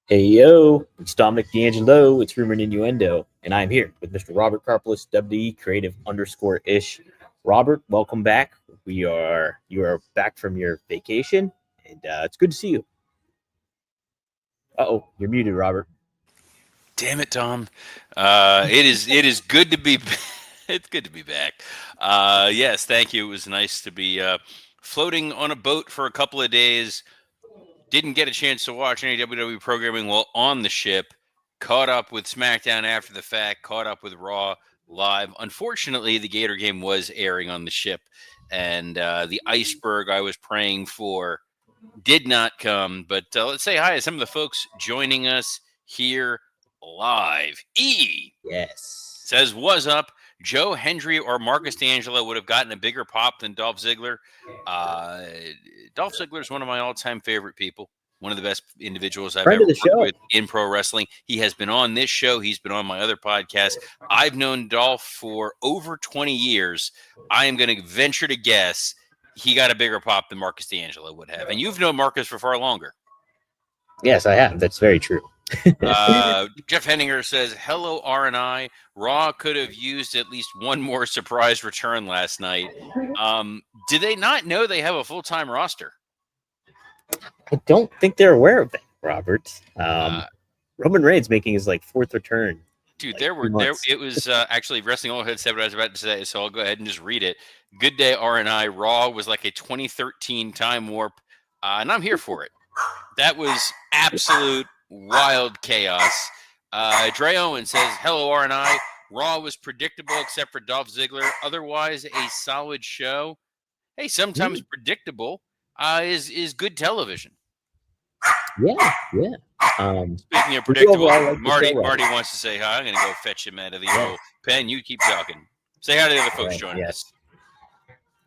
Hey yo, it's Dominic D'Angelo. It's Rumor and Innuendo, and I'm here with Mr. Robert Karpelis, WD Creative _ish. Robert, welcome back. You are back from your vacation, and it's good to see you. You're muted, Robert. Damn it, Tom. It is good to be it's good to be back. Yes, thank you. It was nice to be floating on a boat for a couple of days. Didn't get a chance to watch any WWE programming while on the ship. Caught up with SmackDown after the fact. Caught up with Raw live. Unfortunately, the Gator game was airing on the ship, and the iceberg I was praying for did not come. But let's say hi to some of the folks joining us here live. Yes. Says, "Was up? Joe Hendry or Marcus D'Angelo would have gotten a bigger pop than Dolph Ziggler." Uh, Dolph Ziggler is one of my all-time favorite people. One of the best individuals I've Friend ever of the worked show. with in pro wrestling. He has been on this show. He's been on my other podcast. I've known Dolph for over 20 years. I am going to venture to guess he got a bigger pop than Marcus D'Angelo would have. And you've known Marcus for far longer. Yes, I have. That's very true. Jeff Henninger says, "Hello, R&I. Raw could have used at least one more surprise return last night. Do they not know they have a full-time roster?" I don't think they're aware of that, Robert. Uh, Roman Reigns making his fourth return. Dude, Like 2 months. it was actually Wrestling All Head said what I was about to say, so I'll go ahead and just read it. Good day, R&I. Raw was like a 2013 time warp, and I'm here for it. That was absolute wild chaos. Dre Owen says, "Hello, R&I. Raw was predictable except for Dolph Ziggler. Otherwise, a solid show." Hey, sometimes predictable is good television. Yeah. Speaking of Did you predictable, overall like the Marty show, Robert? wants to say hi. I'm going to go fetch him out of the Yes. old pen. You keep talking. Say hi to the other folks Right, joining us.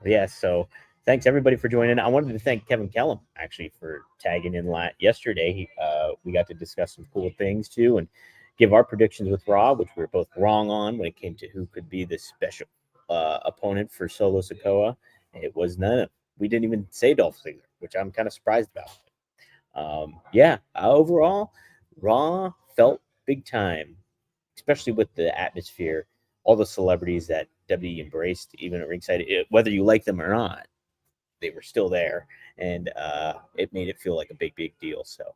Yes. So thanks everybody for joining. I wanted to thank Kevin Kellum actually for tagging in yesterday. We got to discuss some cool things too and give our predictions with Raw, which we were both wrong on when it came to who could be the special opponent for Solo Sikoa. It was none of. We didn't even say Dolph Ziggler, which I'm kind of surprised about. Overall, Raw felt big time, especially with the atmosphere, all the celebrities that WWE embraced, even at ringside, whether you like them or not, they were still there, and it made it feel like a big deal. So,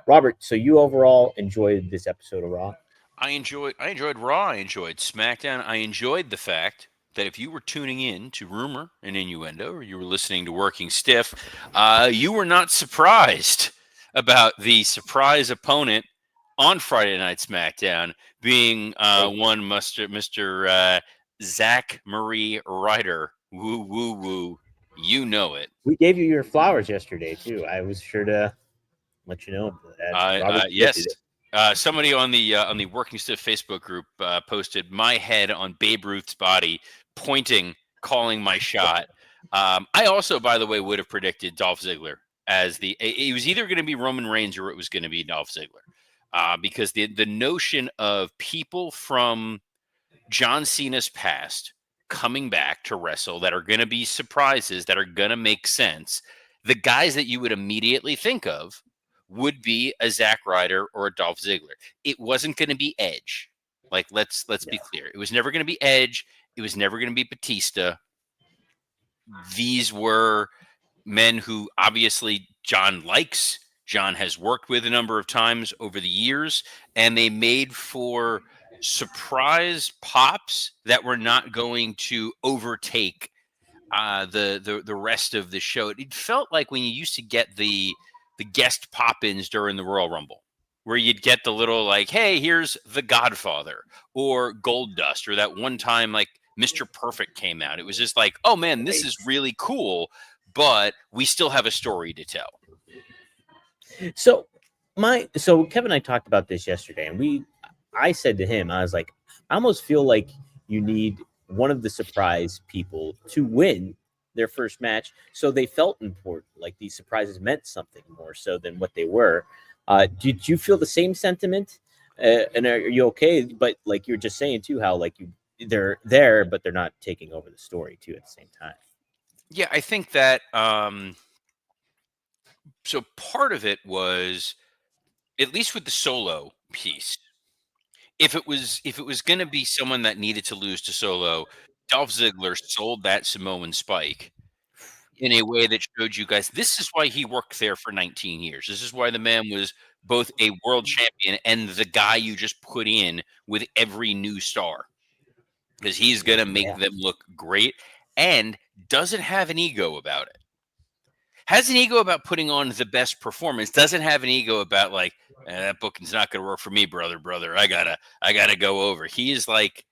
Robert, so you overall enjoyed this episode of Raw? I enjoyed Raw. I enjoyed SmackDown. I enjoyed the fact that if you were tuning in to Rumor and Innuendo, or you were listening to Working Stiff, you were not surprised about the surprise opponent on Friday Night SmackDown being one Mr. Zach Marie Ryder. Woo, woo, woo. You know it. We gave you your flowers yesterday too. I was sure to let you know that Robert Yes. did it. Somebody on the Working Stiff Facebook group posted my head on Babe Ruth's body, pointing, calling my shot. I also, by the way, would have predicted Dolph Ziggler as it was either going to be Roman Reigns or it was going to be Dolph Ziggler, because the notion of people from John Cena's past coming back to wrestle that are going to be surprises that are going to make sense, the guys that you would immediately think of would be a Zack Ryder or a Dolph Ziggler. It wasn't going to be Edge. Like let's be clear. It was never going to be Edge. It was never going to be Batista. These were men who obviously John likes. John has worked with a number of times over the years, and they made for surprise pops that were not going to overtake the rest of the show. It felt like when you used to get the guest pop-ins during the Royal Rumble, where you'd get the little like, "Hey, here's the Godfather" or Gold Dust, or that one time like Mr. Perfect came out. It was just like, "Oh man, this is really cool," but we still have a story to tell. So Kevin and I talked about this yesterday, and I said to him, I was like, I almost feel like you need one of the surprise people to win their first match, so they felt important, like these surprises meant something more so than what they were. Did you feel the same sentiment? And are you okay? But like you're just saying too, how like they're there, but they're not taking over the story too at the same time. Yeah, I think that so part of it was at least with the solo piece, if it was going to be someone that needed to lose to Solo, Dolph Ziggler sold that Samoan Spike in a way that showed you guys this is why he worked there for 19 years. This is why the man was both a world champion and the guy you just put in with every new star, because he's going to make Yeah. them look great and doesn't have an ego about it. Has an ego about putting on the best performance, doesn't have an ego about like, that booking's not going to work for me, brother. I gotta go over. He is like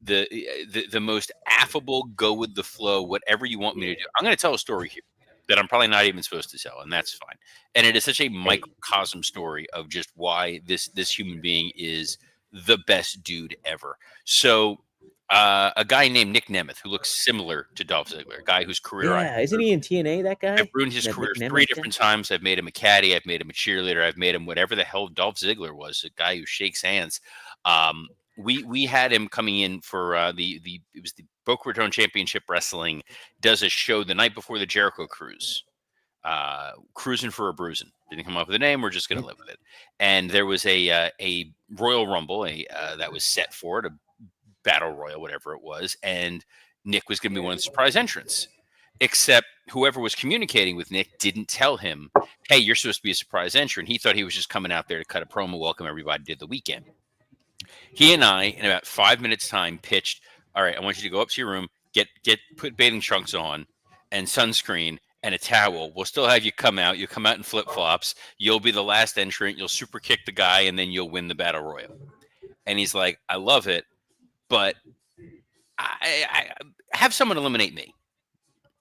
the most affable, go with the flow, whatever you want me to do. I'm going to tell a story here that I'm probably not even supposed to tell, and that's fine. And it is such a microcosm story of just why this human being is the best dude ever. So, a guy named Nick Nemeth, who looks similar to Dolph Ziggler, a guy whose career Yeah, isn't he in TNA? That I've guy. ruined his That career Nick Nemeth 3 guy? different times. I've made him a caddy. I've made him a cheerleader. I've made him whatever the hell Dolph Ziggler was, a guy who shakes hands. We had him coming in for it was the Boca Raton Championship Wrestling does a show the night before the Jericho Cruise. Cruising for a Bruising. Didn't come up with a name. We're just going to live with it. And there was a Royal Rumble that was set for it, a Battle Royal, whatever it was, and Nick was going to be one of the surprise entrants. Except whoever was communicating with Nick didn't tell him, "Hey, you're supposed to be a surprise entrant." He thought he was just coming out there to cut a promo, welcome everybody to the weekend. He and I, in about 5 minutes' time, pitched, "All right, I want you to go up to your room, put bathing trunks on and sunscreen and a towel. We'll still have you come out. You'll come out in flip flops. You'll be the last entrant. You'll super kick the guy, and then you'll win the battle royal." And he's like, "I love it, but I have someone eliminate me."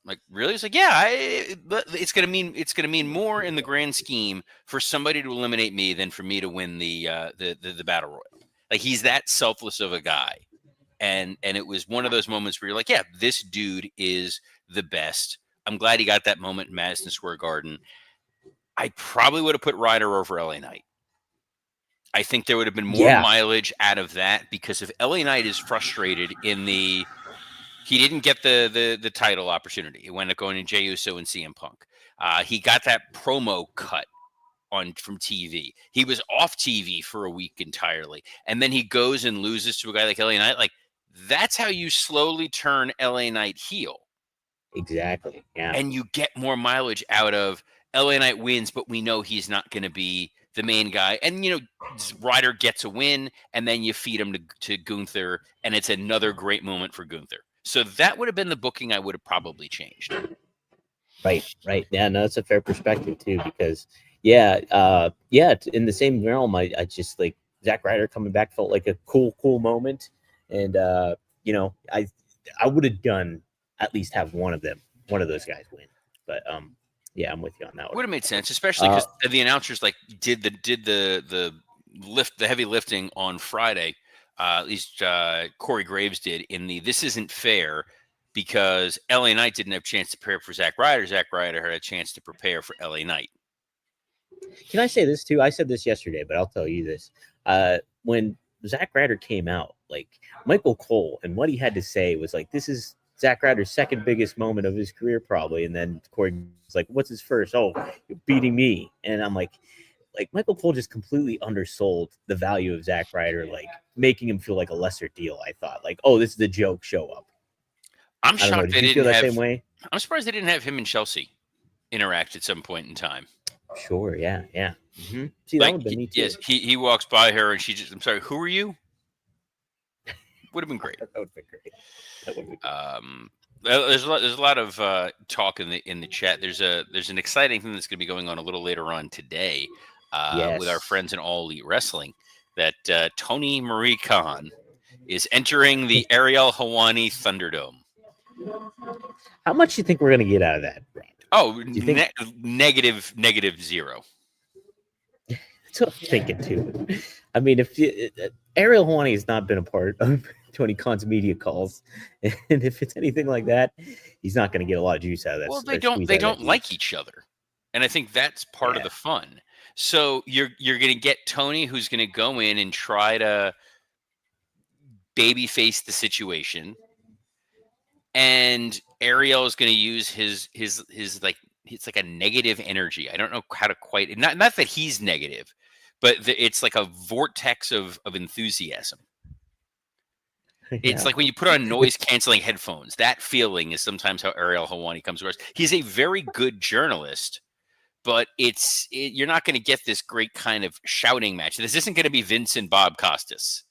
Like, really? It's like, yeah, it's gonna mean more in the grand scheme for somebody to eliminate me than for me to win the battle royal. Like, he's that selfless of a guy, and it was one of those moments where you're like, yeah, this dude is the best. I'm glad he got that moment in Madison Square Garden. I probably would have put Ryder over LA Knight. I think there would have been more mileage out of that, because if LA Knight is frustrated he didn't get the title opportunity. He wound up going to Jey Uso and CM Punk. He got that promo cut from TV. He was off TV for a week entirely, and then he goes and loses to a guy like LA Knight. Like, that's how you slowly turn LA Knight heel. Exactly. Yeah. And you get more mileage out of LA Knight wins, but we know he's not going to be the main guy. And, Ryder gets a win, and then you feed him to Gunther, and it's another great moment for Gunther. So that would have been the booking I would have probably changed. Right. Yeah, no, that's a fair perspective too, because in the same realm, I just like Zack Ryder coming back felt like a cool moment, and I would have done at least have one of those guys win, but yeah, I'm with you on that one. Would have made sense, especially because the announcers like did the heavy lifting on Friday. At least Corey Graves did in This Isn't Fair, because LA Knight didn't have a chance to prepare for Zack Ryder. Zack Ryder had a chance to prepare for LA Knight. Can I say this too? I said this yesterday, but I'll tell you this. When Zack Ryder came out, like Michael Cole, and what he had to say was like, this is Zack Ryder's second biggest moment of his career, probably. And then Corey was like, what's his first? Oh, you're beating me. And I'm like Michael Cole just completely undersold the value of Zack Ryder, like making him feel like a lesser deal. I thought, like, oh, this is the joke show up. I'm shocked Did you feel that same way? I'm surprised they didn't have him and Chelsea interact at some point in time. Sure, yeah. Mm-hmm. See, like, that would have been me too. Yes, he walks by her and she just, I'm sorry, who are you? Would have been great. That would have been great. There's a lot of talk in the chat. There's an exciting thing that's going to be going on a little later on today with our friends in All Elite Wrestling, that Tony Marie Khan is entering the Ariel Helwani Thunderdome. How much do you think we're going to get out of that, Brad? Oh, negative 0. That's what I'm thinking too. I mean, if Ariel Helwani has not been a part of Tony Khan's media calls, and if it's anything like that, he's not going to get a lot of juice out of that. Well, they don't like each other, and I think that's part of the fun. So you're going to get Tony, who's going to go in and try to babyface the situation, and Ariel is going to use his like, it's like a negative energy. I don't know how to quite, not that he's negative, but it's like a vortex of enthusiasm. It's Yeah. like when you put on noise canceling headphones. That feeling is sometimes how Ariel Helwani comes across. He's a very good journalist, but you're not going to get this great kind of shouting match. This isn't going to be Vince and Bob Costas.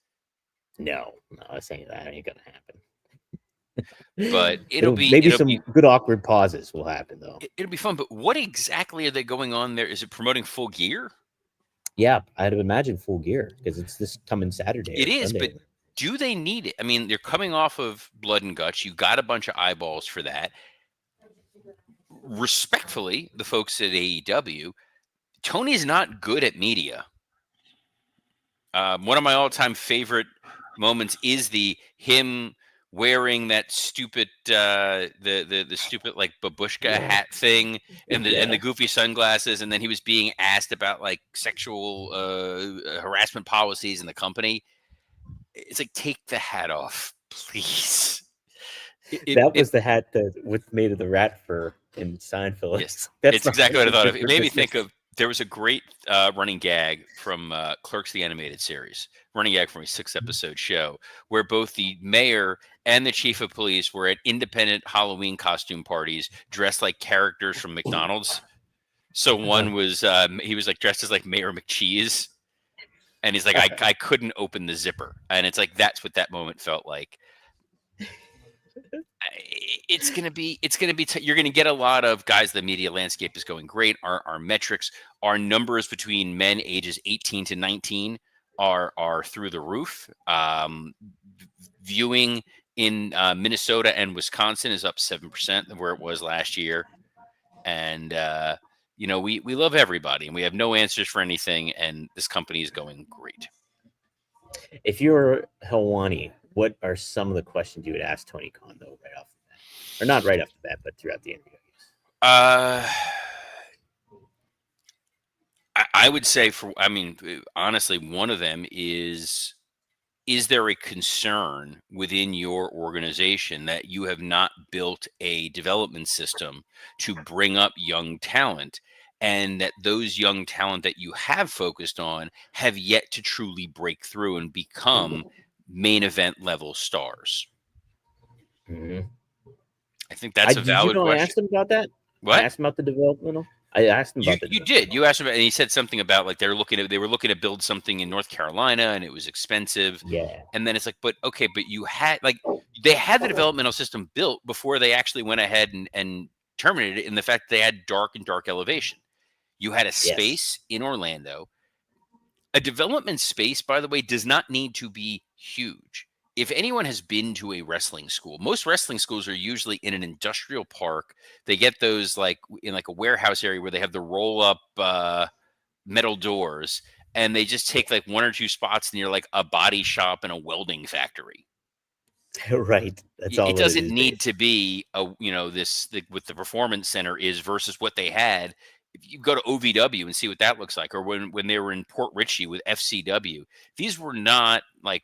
No, that ain't gonna happen. But maybe some good awkward pauses will happen though. It'll be fun. But what exactly are they going on there? Is it promoting Full Gear? Yeah, I'd imagine Full Gear because it's this coming Saturday. It is, Sunday. but do they need it? I mean, they're coming off of Blood and Guts. You got a bunch of eyeballs for that. Respectfully, the folks at AEW, Tony's not good at media. One of my all-time favorite moments is him wearing that stupid the stupid like babushka hat thing and the goofy sunglasses, and then he was being asked about like sexual harassment policies in the company. It's like, take the hat off, please. That was the hat that was made of the rat fur in Seinfeld. Yes, it's exactly what I thought of. It made me think of, there was a great running gag from Clerks, the animated series, running gag from a 6-episode show where both the mayor and the chief of police were at independent Halloween costume parties dressed like characters from McDonald's. So one was, he was like dressed as like Mayor McCheese. And he's like, I couldn't open the zipper. And it's like, that's what that moment felt like. It's going to be, you're going to get a lot of guys. The media landscape is going great. Our metrics, our numbers between men ages 18 to 19 are through the roof. Viewing in Minnesota and Wisconsin is up 7% of where it was last year. And, we love everybody and we have no answers for anything. And this company is going great. If you're Helwani, what are some of the questions you would ask Tony Khan, though, right off the bat? Or not right off the bat, but throughout the interview? I would say honestly, one of them is there a concern within your organization that you have not built a development system to bring up young talent, and that those young talent that you have focused on have yet to truly break through and become main event level stars? Mm-hmm. I think that's a valid question. I asked him about that. What? I asked him about the developmental. I asked him about you did. You asked him, and he said something about like they were looking to build something in North Carolina, and it was expensive. Yeah. And then it's like, but okay, but they had the developmental system built before they actually went ahead and terminated it. In the fact that they had dark elevation. You had a space in Orlando. A development space, by the way, does not need to be huge. If anyone has been to a wrestling school, most wrestling schools are usually in an industrial park. They get those like in like a warehouse area where they have the roll up metal doors, and they just take like one or two spots near like a body shop and a welding factory. Right. That's all. It doesn't need to be with the performance center is versus what they had. If you go to OVW and see what that looks like, or when they were in Port Richey with FCW, these were not like,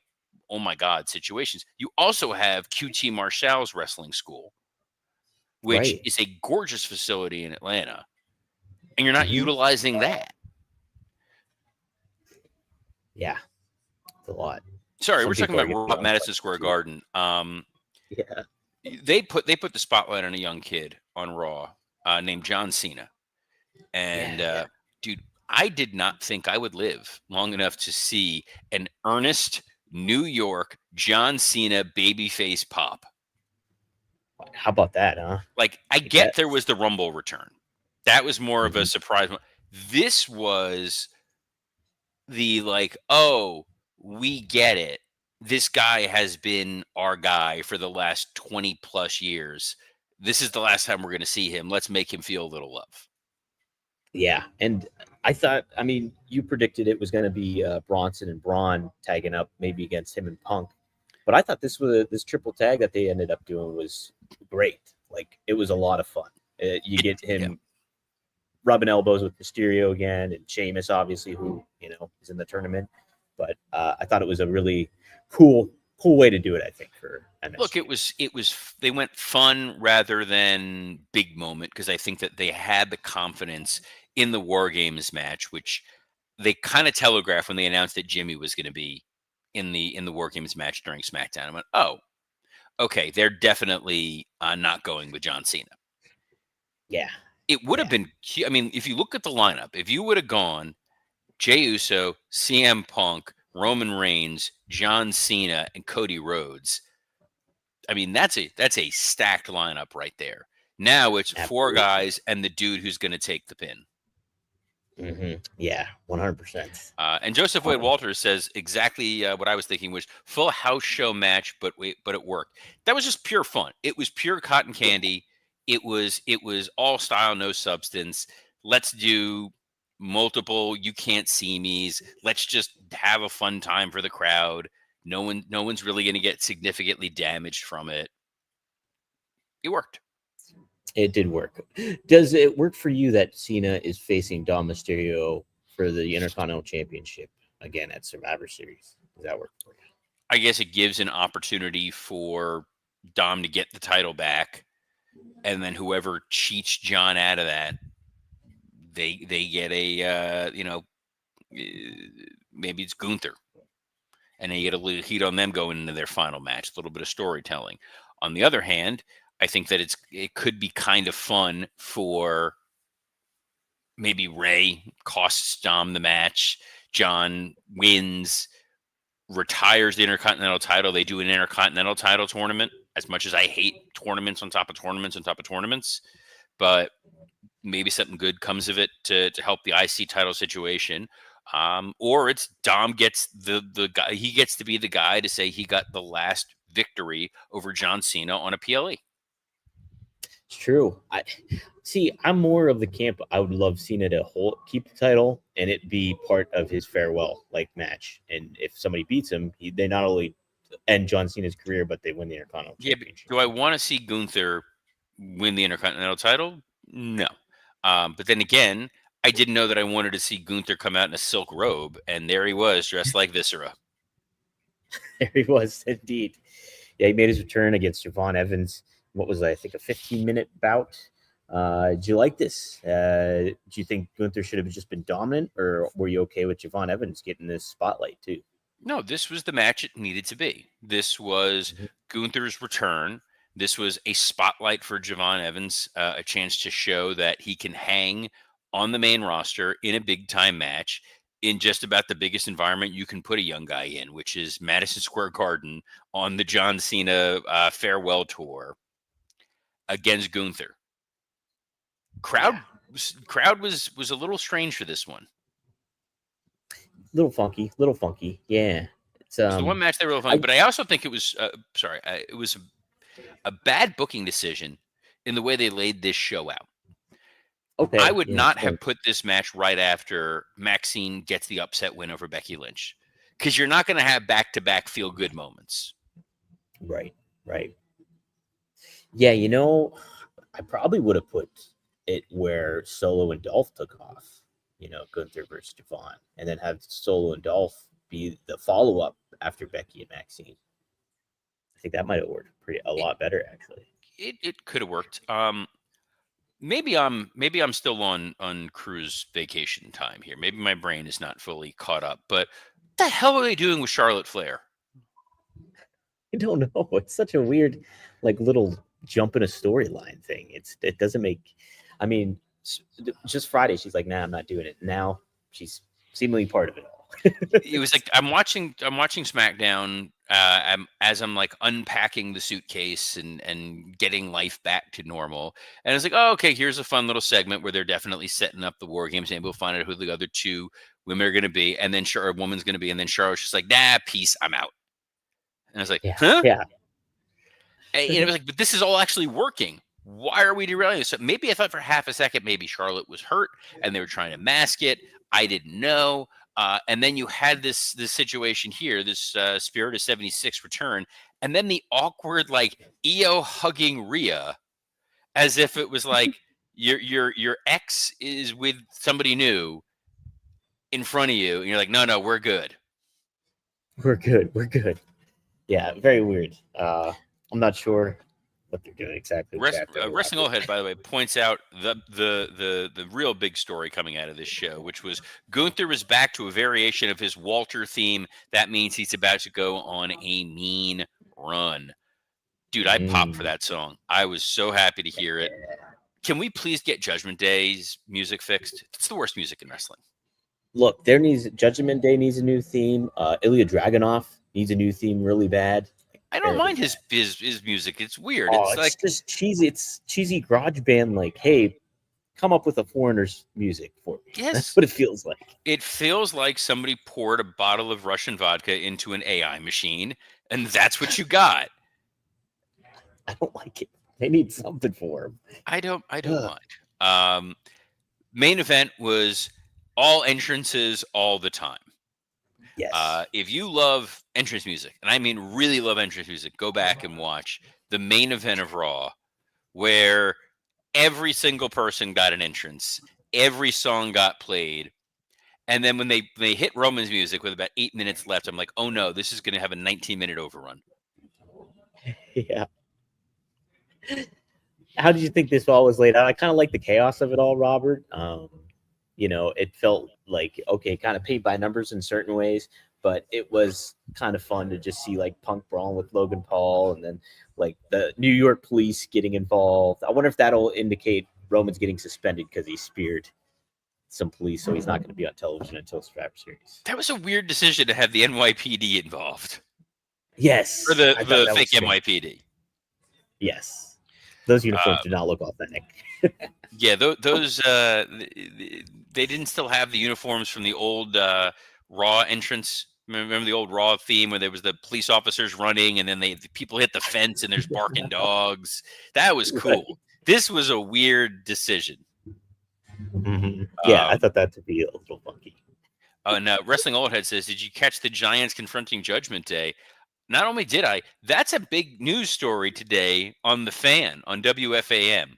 oh my God, situations. You also have QT Marshall's wrestling school, which is a gorgeous facility in Atlanta, and you're not utilizing that. Yeah, it's a lot. Sorry, we're talking about Madison Square Garden. Yeah, they put the spotlight on a young kid on Raw named John Cena, and dude, I did not think I would live long enough to see an earnest New York John Cena babyface pop. How about that, huh? Like, I get there was the Rumble return. That was more of a surprise. This was the like, oh, we get it. This guy has been our guy for the last 20 plus years. This is the last time we're going to see him. Let's make him feel a little love. Yeah, and I thought, you predicted it was going to be Bronson and Braun tagging up maybe against him and Punk, but I thought this triple tag that they ended up doing was great. Like, it was a lot of fun. You get him rubbing elbows with Mysterio again, and Sheamus, obviously, who is in the tournament. But I thought it was a really cool way to do it, I think, for MSG. Look, it was they went fun rather than big moment, because I think that they had the confidence in the War Games match, which they kind of telegraphed when they announced that Jimmy was going to be in the War Games match during SmackDown. I went, oh, okay, they're definitely not going with John Cena. Yeah. It would have been, I mean, if you look at the lineup, if you would have gone Jey Uso, CM Punk, Roman Reigns, John Cena, and Cody Rhodes, I mean, that's a stacked lineup right there. Now it's four Absolutely. guys and the dude who's going to take the pin. Yeah, 100%. And Joseph Wade Walters says exactly what I was thinking, was full house show match, but it worked. That was just pure fun. It was pure cotton candy. It was all style, no substance. Let's do multiple you can't see me's. Let's just have a fun time for the crowd. No one's really going to get significantly damaged from it. It worked. It did work. Does it work for you that Cena is facing Dom Mysterio for the Intercontinental Championship again at Survivor Series? Does that work for you? I guess it gives an opportunity for Dom to get the title back, and then whoever cheats John out of that, they get a maybe it's Gunther, and they get a little heat on them going into their final match. A little bit of storytelling. On the other hand, I think that it could be kind of fun for maybe Ray costs Dom the match. John wins, retires the Intercontinental title. They do an Intercontinental title tournament. As much as I hate tournaments on top of tournaments on top of tournaments, but maybe something good comes of it to help the IC title situation. Or it's Dom gets the guy. He gets to be the guy to say he got the last victory over John Cena on a PLE. It's true. I'm more of the camp. I would love Cena to keep the title and it be part of his farewell match. And if somebody beats him, they not only end John Cena's career, but they win the Intercontinental Championship. Do I want to see Gunther win the Intercontinental title? No. But then again, I didn't know that I wanted to see Gunther come out in a silk robe, and there he was, dressed like Viscera. There he was, indeed. Yeah, he made his return against Javon Evans. What was that? I think a 15-minute bout. Did you like this? Do you think Gunther should have just been dominant, or were you okay with Javon Evans getting this spotlight too? No, this was the match it needed to be. This was Gunther's return. This was a spotlight for Javon Evans, a chance to show that he can hang on the main roster in a big-time match in just about the biggest environment you can put a young guy in, which is Madison Square Garden on the John Cena farewell tour against Gunther. Crowd was a little strange for this one. Little funky. Yeah. It's the one match they were funky, but I also think it was it was a bad booking decision in the way they laid this show out. Okay, I would not have put this match right after Maxine gets the upset win over Becky Lynch, because you're not going to have back-to-back feel-good moments. Right. Yeah, I probably would have put it where Solo and Dolph took off. Gunther versus Javon, and then have Solo and Dolph be the follow-up after Becky and Maxine. I think that might have worked a lot better, actually. It could have worked. Maybe I'm still on cruise vacation time here. Maybe my brain is not fully caught up. But what the hell are they doing with Charlotte Flair? I don't know. It's such a weird, little jump in a storyline thing. It doesn't make. I mean, just Friday, she's like, "Nah, I'm not doing it." Now she's seemingly part of it all. It was like I'm watching SmackDown as I'm unpacking the suitcase and getting life back to normal. And it's like, oh, okay, here's a fun little segment where they're definitely setting up the War Games, and we'll find out who the other two women are going to be, and then a woman's going to be, and then Charlotte's just like, nah, peace, I'm out. And I was like, huh? Yeah. And it was like, but this is all actually working. Why are we derailing this? So maybe I thought for half a second maybe Charlotte was hurt and they were trying to mask it. I didn't know. And then you had this situation here, this Spirit of 76 return, and then the awkward Io hugging Rhea, as if it was like your ex is with somebody new in front of you, and you're like, no, we're good. We're good. Yeah, very weird. I'm not sure what they're doing exactly. Wrestling Old Head, by the way, points out the real big story coming out of this show, which was Gunther is back to a variation of his Walter theme. That means he's about to go on a mean run. Dude, I popped for that song. I was so happy to hear it. Can we please get Judgment Day's music fixed? It's the worst music in wrestling. Look, Judgment Day needs a new theme. Ilya Dragunov needs a new theme really bad. I don't mind his music. It's weird. Oh, it's like just cheesy. It's cheesy garage band. Like, hey, come up with a foreigner's music for me. Yes, that's what it feels like. It feels like somebody poured a bottle of Russian vodka into an AI machine, and that's what you got. I don't like it. They need something for him. I don't mind. Main event was all entrances all the time. Yes. If you love entrance music, and I mean really love entrance music, go back and watch the main event of Raw, where every single person got an entrance, every song got played, and then when they hit Roman's music with about 8 minutes left, I'm like, oh no, this is going to have a 19-minute overrun. Yeah. How did you think this all was laid out? I kind of like the chaos of it all, Robert. It felt like, okay, kind of paint by numbers in certain ways, but it was kind of fun to just see like Punk brawling with Logan Paul and then like the New York police getting involved. I wonder if that'll indicate Roman's getting suspended because he speared some police, so he's not going to be on television until Survivor Series. That was a weird decision to have the NYPD involved. Yes. Or the fake NYPD. Yes. Those uniforms do not look authentic. Yeah, those they didn't still have the uniforms from the old Raw entrance. Remember the old Raw theme where there was the police officers running and then the people hit the fence and there's barking dogs. That was cool. Right. This was a weird decision. Mm-hmm. Yeah, I thought that to be a little funky. And Wrestling Old Head says, did you catch the Giants confronting Judgment Day? Not only did I, that's a big news story today on The Fan, on WFAM.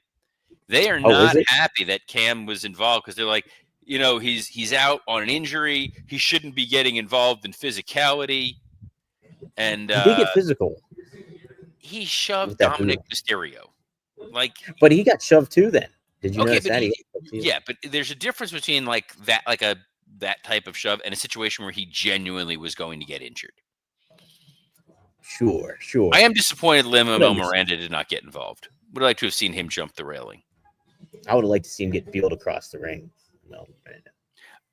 They are not happy that Cam was involved because they're like, he's out on an injury. He shouldn't be getting involved in physicality. And he did get physical. He shoved Dominic Mysterio. But he got shoved too then. Did you notice that? Yeah, but there's a difference between that type of shove and a situation where he genuinely was going to get injured. Sure. I am disappointed Lin-Manuel Miranda did not get involved. Would like to have seen him jump the railing. I would have liked to see him get peeled across the ring. No,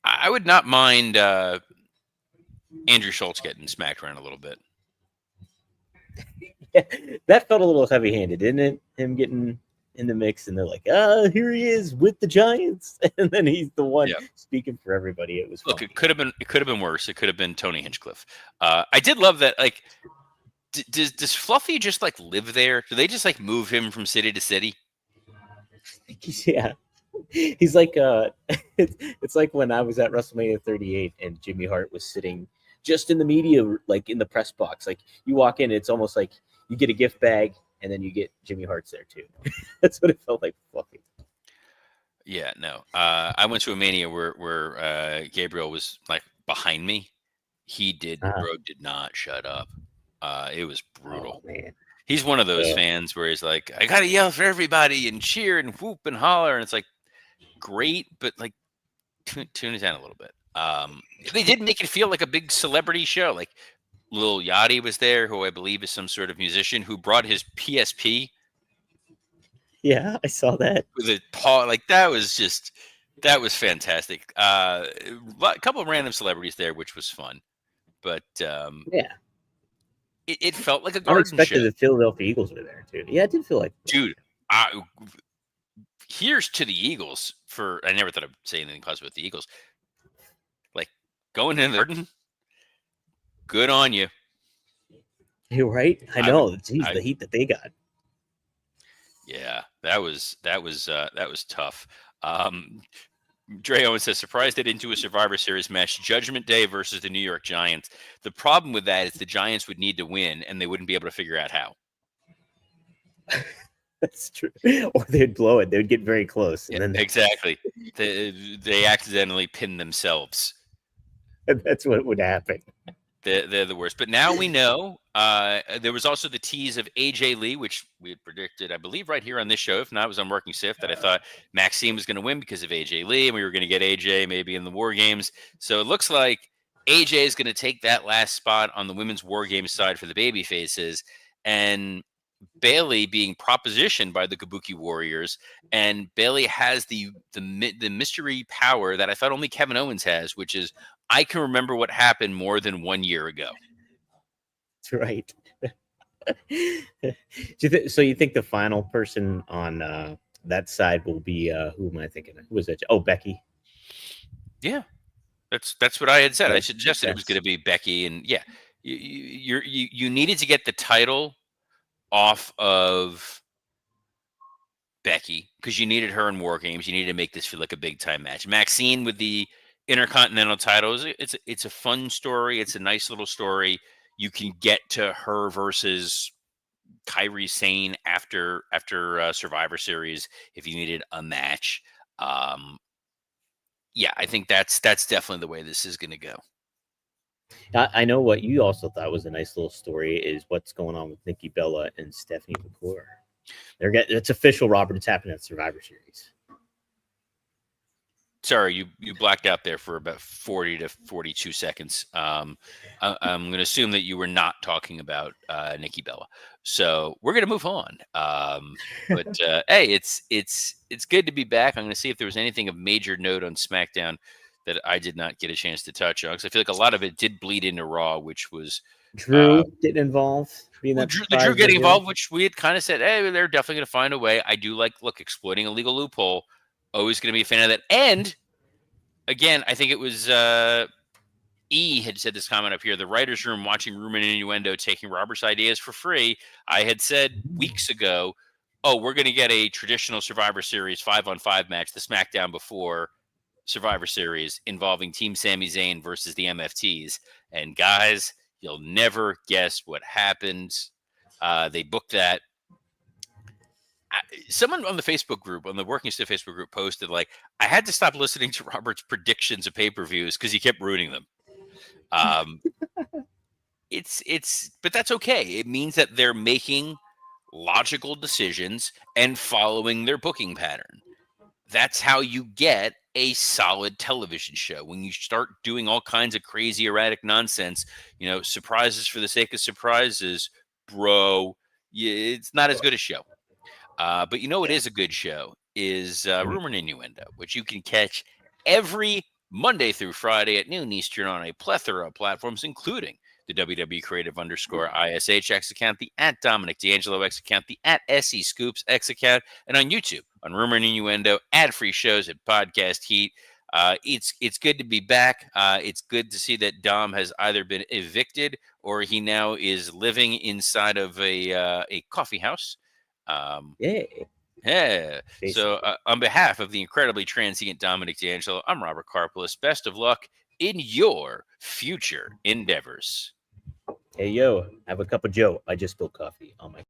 I would not mind Andrew Schultz getting smacked around a little bit. Yeah, that felt a little heavy-handed, didn't it? Him getting in the mix, and they're like, here he is with the Giants, and then he's the one speaking for everybody. It was look, funny. It could have been worse. It could have been Tony Hinchcliffe. I did love that. Like, does Fluffy just like live there? Do they just like move him from city to city? Yeah, he's like it's like when I was at WrestleMania 38 and Jimmy Hart was sitting just in the media, like in the press box. Like you walk in, it's almost like you get a gift bag and then you get Jimmy Hart's there too. That's what it felt like. Fluffy. Yeah, no. I went to a Mania where Gabriel was like behind me. Bro did not shut up. It was brutal. Oh, man. He's one of those fans where he's like, I gotta yell for everybody and cheer and whoop and holler, and it's like great, but like tune it down a little bit. They did make it feel like a big celebrity show. Like Lil Yachty was there, who I believe is some sort of musician who brought his PSP. Yeah, I saw that. With a paw, like that was fantastic. A couple of random celebrities there, which was fun, but yeah. It felt like a garden show. Unexpected the Philadelphia Eagles were there too. Yeah, it did feel like. Dude, here's to the Eagles for. I never thought I'd say anything positive with the Eagles. Like going in the garden, good on you. You're right. I know. Jeez, the heat that they got. Yeah, that was tough. Dre Owen says, surprised they didn't do a Survivor Series match, Judgment Day versus the New York Giants. The problem with that is the Giants would need to win, and they wouldn't be able to figure out how. That's true. Or they'd blow it. They would get very close. And then exactly. They accidentally pin themselves. And that's what would happen. They're the worst. But now we know. There was also the tease of AJ Lee, which we had predicted, I believe, right here on this show. If not, it was on Working Stiff, that I thought Maxime was going to win because of AJ Lee, and we were going to get AJ maybe in the War Games. So it looks like AJ is going to take that last spot on the women's War Games side for the baby faces, and Bailey being propositioned by the Kabuki Warriors, and Bailey has the mystery power that I thought only Kevin Owens has, which is I can remember what happened more than 1 year ago. That's right. So you think the final person on that side will be who am I thinking of? Who was that? Oh, Becky. Yeah, that's what I had said. I Makes suggested it was sense. going to be Becky, and yeah, you needed to get the title off of Becky because you needed her in War Games. You needed to make this feel like a big time match. Maxine with the Intercontinental titles. It's a fun story. It's a nice little story. You can get to her versus Kairi Sane after Survivor Series if you needed a match. Yeah, I think that's definitely the way this is going to go. I know what you also thought was a nice little story is what's going on with Nikki Bella and Stephanie McClure. It's official, Robert. It's happening at Survivor Series. Sorry, you blacked out there for about 40 to 42 seconds. I'm going to assume that you were not talking about Nikki Bella. So we're going to move on. But hey, it's good to be back. I'm going to see if there was anything of major note on SmackDown that I did not get a chance to touch on, because I feel like a lot of it did bleed into Raw, which was Drew getting involved. The Drew getting involved, which we had kind of said, hey, they're definitely going to find a way. I do look, exploiting a legal loophole. Always going to be a fan of that. And again, I think it was E had said this comment up here, the writer's room watching Rumor and Innuendo taking Robert's ideas for free. I had said weeks ago, oh, we're going to get a traditional Survivor Series 5-on-5 match, the SmackDown before Survivor Series, involving Team Sami Zayn versus the MFTs. And guys, you'll never guess what happened. They booked that. Someone on the Facebook group, on the Working Stiff Facebook group, posted like, I had to stop listening to Robert's predictions of pay-per-views because he kept ruining them. But that's okay. It means that they're making logical decisions and following their booking pattern. That's how you get a solid television show. When you start doing all kinds of crazy, erratic nonsense, surprises for the sake of surprises, bro, it's not as good a show. But it is a good show is Rumor and Innuendo, which you can catch every Monday through Friday at noon Eastern on a plethora of platforms, including the WWE Creative _ISH X account, the @Dominic D'Angelo X account, the @SE Scoops X account, and on YouTube on Rumor and Innuendo, ad-free shows at Podcast Heat. It's good to be back. It's good to see that Dom has either been evicted or he now is living inside of a coffee house. Yeah. So on behalf of the incredibly transient Dominic D'Angelo, I'm Robert Karpelis. Best of luck in your future endeavors. Hey, yo, have a cup of Joe. I just spilled coffee on my...